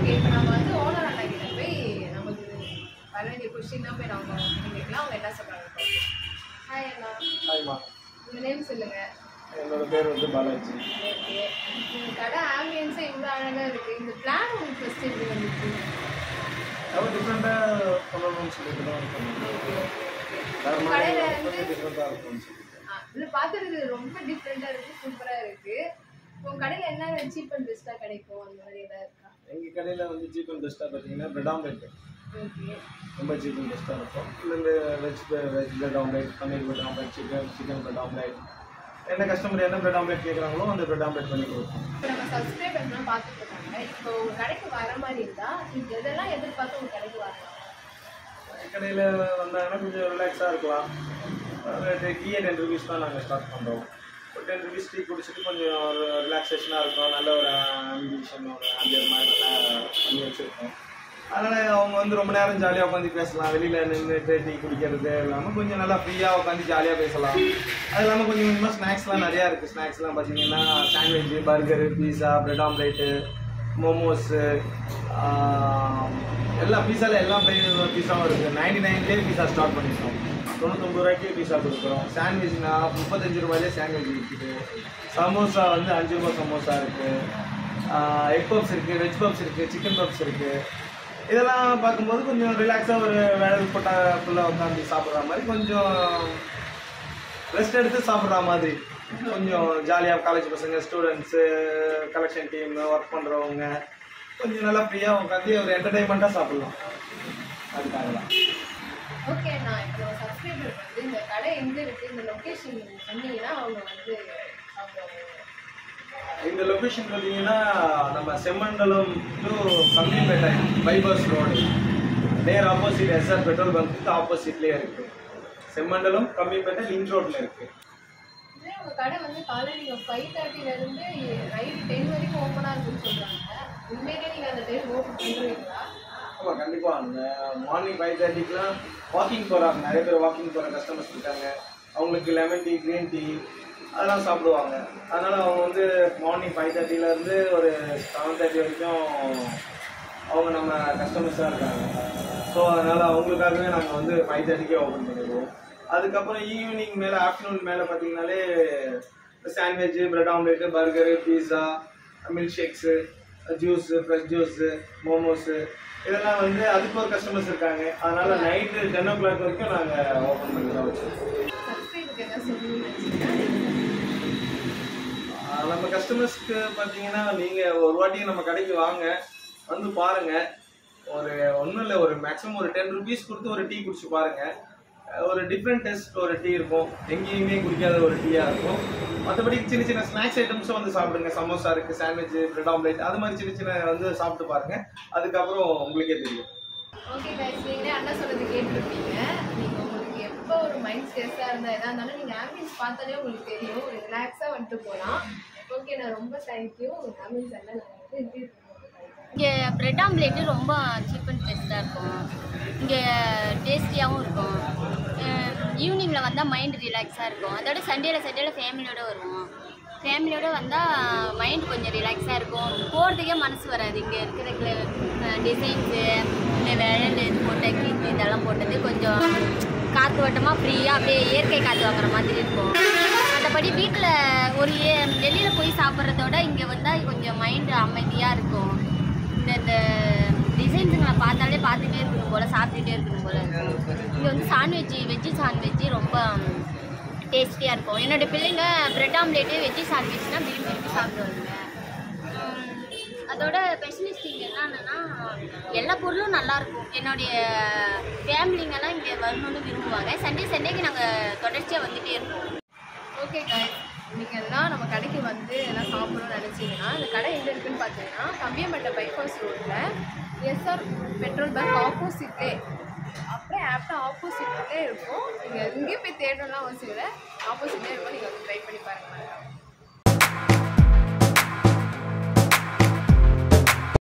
Okay, இப்போ நம்ம வந்து ஓனர் அண்ணா கிட்ட போய் நமக்கு வர வேண்டிய கொஸ்டின்லாம் போய் நம்ம கேட்கலாம். அவங்க என்ன சொல்கிறாங்க. ஹாய் அண்ணா. ஹாய்மா. உங்கள் நேம் சொல்லுங்கள். என்னோட பேர் வந்து பாலாஜி. ஓகே, இந்த கடை ஆம்பியன்ஸே இவ்வளோ அழகாக இருக்குது. இந்த பிளான் உங்களுக்கு ஃபஸ்ட்டு எப்படி வந்துச்சு? ரொம்ப டிஃப்ரெண்ட்டாக பண்ணணும்னு சொல்லிட்டு தான் கடையில் வந்து டிஃப்ரெண்ட்டாக இருக்கும்னு சொல்லிட்டு இதில் பார்க்குறது ரொம்ப டிஃப்ரெண்ட்டாக இருக்குது, சூப்பராக இருக்குது. உங்கள் கடையில் என்ன சீப் அண்ட் பெஸ்ட்டாக கிடைக்கும் அந்த மாதிரி எதாவது இருக்கா? எங்கள் கடையில் வந்து சீப் அண்ட் பெஸ்ட்டாக பார்த்தீங்கன்னா பிரெட் ஆம்லேட் ஓகே, ரொம்ப சீப் அண்ட் பெஸ்ட்டாக இருக்கும். இந்த veg bread omelette, paneer bread omelette, chicken bread omelette, என்ன கஸ்டமர் என்ன பிரெட் ஆம்லேட் கேட்குறாங்களோ அந்த பிரெட் ஆம்லேட் பண்ணி கொடுப்போம். இப்போ நம்ம சப்ஸ்கிரைபர்ஸ்லாம் பார்த்துட்டு இருக்காங்க. இப்போ உங்கள் கடைக்கு வர மாதிரி இருந்தால் இது எதெல்லாம் எதிர்பார்த்து உங்கள் கடைக்கு வரலாம்? கடையில் வந்தாங்கன்னா கொஞ்சம் ரிலாக்ஸாக இருக்கலாம். டீயே 10 rupees தான் நாங்கள் ஸ்டார்ட் பண்ணுறோம். ஒரு 10 rupees டீ குடிச்சிட்டு கொஞ்சம் ஒரு ரிலாக்ஸேஷனாக இருக்கும். நல்ல ஒரு ஆம்பிஷன், ஒரு ஆம்பியர் மாதிரி நல்லா பண்ணி வச்சுருக்கோம். அதனால் அவங்க வந்து ரொம்ப நேரம் ஜாலியாக உட்காந்து பேசலாம். வெளியில் நின்றுட்டு டீ குடிக்கிறது இல்லாமல் கொஞ்சம் நல்லா ஃப்ரீயாக உட்காந்து ஜாலியாக பேசலாம். அது இல்லாமல் கொஞ்சம் கொஞ்சமாக ஸ்நாக்ஸ்லாம் நிறையா இருக்குது. ஸ்நாக்ஸ்லாம் பார்த்தீங்கன்னா சாண்ட்விட்சு, பர்கரு, பீஸா, பிரெட் ஆம்லேட்டு, மோமோஸு, எல்லா பீஸாவில் எல்லா பீஸாவும் இருக்குது. 99 பீஸா ஸ்டார்ட் பண்ணியிருக்கோம். 99 ரூபாய்க்கு பீஸா கொடுக்குறோம். சாண்ட்விச்னா 35 ரூபாயிலே சாண்ட்விச் இருக்குது. சமோசா வந்து 5 ரூபா சமோசா இருக்குது. எக் பப்ஸ் இருக்குது, வெஜ் பப்ஸ் இருக்குது, சிக்கன் பப்ஸ் இருக்குது. இதெல்லாம் பார்க்கும்போது கொஞ்சம் ரிலாக்ஸாக ஒரு வேலை போட்டால் ஃபுல்லாக உட்காந்து சாப்பிட்ற மாதிரி, கொஞ்சம் ரெஸ்ட் எடுத்து சாப்பிட்ற மாதிரி, கொஞ்சம் ஜாலியாக காலேஜ் பசங்க, ஸ்டூடெண்ட்ஸு, கலெக்ஷன் டீம், ஒர்க் பண்ணுறவங்க கொஞ்சம் நல்லா ஃப்ரீயாக உட்காந்து ஒரு என்டர்டெயின்மெண்ட்டாக சாப்பிட்லாம். அதுக்காக தான். ஓகே, நான் இப்போ சப்ஸ்கிரைபர் வந்து இந்த கடை எங்கே இருக்குது, இந்த லொக்கேஷன் சொன்னீங்கன்னா அவங்க வந்து சாப்பிடுவாங்க. இந்த லொக்கேஷன் பார்த்தீங்கன்னா நம்ம செம்மண்டலம் டு கம்மிப்பேட்டை பைபாஸ் ரோடு நேர் ஆப்போசிட் எஸ்ஆர் பெட்ரோல் பங்க்கு ஆப்போசிட்லேயே இருக்குது. செம்மண்டலம் கம்மிப்பேட்டை லிங்க் ரோட்டில் இருக்குது. இதே உங்கள் கடை வந்து காலையில் நீங்கள் 5:30 நைட்டு 10 வரைக்கும் ஓப்பனாக இருக்குன்னு சொல்கிறாங்க. உண்மையிலே நீங்கள் அந்த டைம் ஓப்பன் பண்ணுறீங்களா? ஆமாம், கண்டிப்பாக. அந்த மார்னிங் 5:30க்குலாம் வாக்கிங் போகிறாங்க. நிறைய பேர் வாக்கிங் போகிற கஸ்டமர்ஸ் இருக்காங்க. அவங்களுக்கு லெமன் டீ, க்ரீன் டீ அதெல்லாம் சாப்பிடுவாங்க. அதனால் அவங்க வந்து மார்னிங் 5:30லேருந்து ஒரு 7:30 வரைக்கும் அவங்க நம்ம கஸ்டமர்ஸாக இருக்காங்க. ஸோ அதனால் அவங்களுக்காகவே நாங்கள் வந்து 5:30க்கே ஓப்பன் பண்ணிடுவோம். அதுக்கப்புறம் ஈவினிங் மேலே, ஆஃப்டர்நூன் மேலே பார்த்தீங்கன்னாலே sandwich, bread omelette, burger, pizza, milk shakes, juice, fresh juice, momos இதெல்லாம் வந்து அதுக்கு ஒரு கஸ்டமர்ஸ் இருக்காங்க. அதனால் நைட்டு 10 o'clock வரைக்கும் நாங்கள் ஓப்பன் பண்ணி தான் வச்சுருக்கோம். நம்ம கஸ்டமர்ஸ்க்கு பார்த்தீங்கன்னா நீங்கள் ஒரு வாட்டி நம்ம கடைக்கு வாங்க, வந்து பாருங்கள். ஒரு ஒன்றும் இல்லை, ஒரு மேக்ஸிமம் ஒரு 10 rupees கொடுத்து ஒரு டீ குடிச்சு பாருங்கள். ஒரு டிஃப்ரெண்ட் டேஸ்ட் ஒரு டீ இருக்கும். எங்கேயுமே குடிக்காத ஒரு டீயாக இருக்கும். மற்றபடி சின்ன சின்ன ஸ்நாக்ஸ் ஐட்டம்ஸும் வந்து சாப்பிடுங்க. சமோசா இருக்குது, சாண்ட்விட்சு, பிரெட் ஆம்லேட், அது மாதிரி சின்ன சின்ன வந்து சாப்பிட்டு பாருங்கள். அதுக்கப்புறம் உங்களுக்கே தெரியும். ஓகே கைஸ், நீங்களே அண்ணா சொல்றது கேட்டிருப்பீங்க. நீங்கள் உங்களுக்கு எப்போ ஒரு மைண்ட் ஸ்ட்ரெஸ்ஸாக இருந்தால் எதாக இருந்தாலும் நீங்கள் ஆம்பியன்ஸ் பார்த்தாலே உங்களுக்கு தெரியும். ரிலாக்ஸாக வந்துட்டு போகலாம். ஓகே, நான் ரொம்ப தேங்க்யூ. ஆம்பியன்ஸ் எல்லாம் நான் வந்து இங்கே பிரெட் ஆம்லேட்டு ரொம்ப சீப் அண்ட் பெஸ்ட்டாக இருக்கும். இங்கே டேஸ்டியாகவும் இருக்கும். ஈவினிங்கில் வந்தால் மைண்ட் ரிலாக்ஸாக இருக்கும். அதோட சண்டேல ஃபேமிலியோடு வருவோம். ஃபேமிலியோடு வந்தால் மைண்ட் கொஞ்சம் ரிலாக்ஸாக இருக்கும். போகிறதுக்கே மனசு வராது. இங்கே இருக்கிற டிசைன்ஸு, இல்லை விழல் இது போட்ட கிரீம் இதெல்லாம் போட்டது கொஞ்சம் காற்று வட்டமாக ஃப்ரீயாக அப்படியே இயற்கை காற்று வாங்குற மாதிரி இருக்கும். மற்றபடி வீட்டில் ஒரு வெளியில் போய் சாப்பிட்றதோட இங்கே வந்தால் கொஞ்சம் மைண்டு அமைதியாக இருக்கும். இந்த டிசைன்ஸுங்களை பார்த்தாலே பார்த்துட்டே இருக்கணும் போல், சாப்பிட்டுட்டே இருக்கணும் போல். இங்கே வந்து வெஜ்ஜு சாண்ட்விட்சு ரொம்ப டேஸ்டியாக இருக்கும். என்னோடய பிள்ளைங்க பிரெட் ஆம்லேட்டு, வெஜ்ஜு சாண்ட்விட்ச்னால் விரும்பி சாப்பிடுவாங்க. அதோட ஸ்பெஷலிஸ்ட் இங்கே என்னன்னா எல்லா பொருளும் நல்லாயிருக்கும். என்னுடைய ஃபேமிலிங்கெல்லாம் இங்கே வரணும்னு விரும்புவாங்க. சண்டேக்கு நாங்கள் தொடர்ச்சியாக வந்துகிட்டே இருப்போம். ஓகே கைஸ், நீங்கள் எல்லாம் நம்ம கடைக்கு வந்து எல்லாம் சாப்பிடணும்னு நினச்சிங்கன்னா இந்த கடை எங்கே இருக்குதுன்னு பார்த்தீங்கன்னா கம்பியம்பேட்டை பைபாஸ் ரோட்டில் எஸ்ஆர் பெட்ரோல் பங்க் ஆப்போசிட்லே, அப்புறம் ஆப்டாக ஆப்போசிட்லே இருக்கும். நீங்கள் எங்கேயும் போய் தேடணும்லாம் அவசியம் இல்லை, ஆப்போசிட்லேயே இருக்கும். நீங்கள் வந்து ட்ரை பண்ணி பாருங்கள்.